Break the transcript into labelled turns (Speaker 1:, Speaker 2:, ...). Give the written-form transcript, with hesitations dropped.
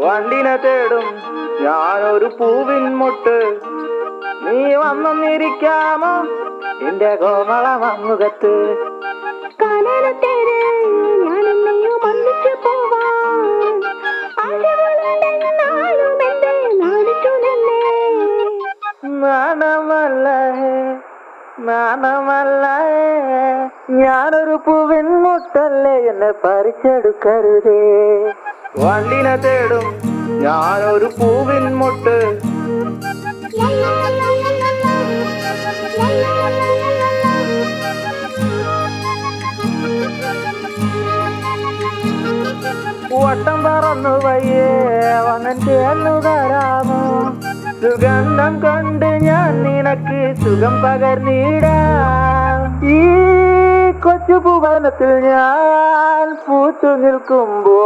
Speaker 1: വണ്ടിനെ തേടും ഞാനൊരു പൂവിൻ മുട്ട്. നീ വന്നിരിക്കാമോ എന്റെ കോമള മമ്മുഖത്ത്? നാണമല്ല ഞാനൊരു പൂവിൻ മുട്ടല്ലേ, എന്നെ പറിച്ചെടുക്കരുതേ. വണ്ടിനെ തേടും ഞാനൊരു പൂവിൻ മുട്ട്. വട്ടം പറന്നു വയ്യേ വന്നൻ ചേർന്നു തരാമോ? സുഗന്ധം കൊണ്ട് ഞാൻ നിനക്ക് സുഖം പകർന്നിടാം. ഈ കൊച്ചു ഭുവനത്തിൽ ഞാൻ പൂത്തു നിൽക്കുമ്പോ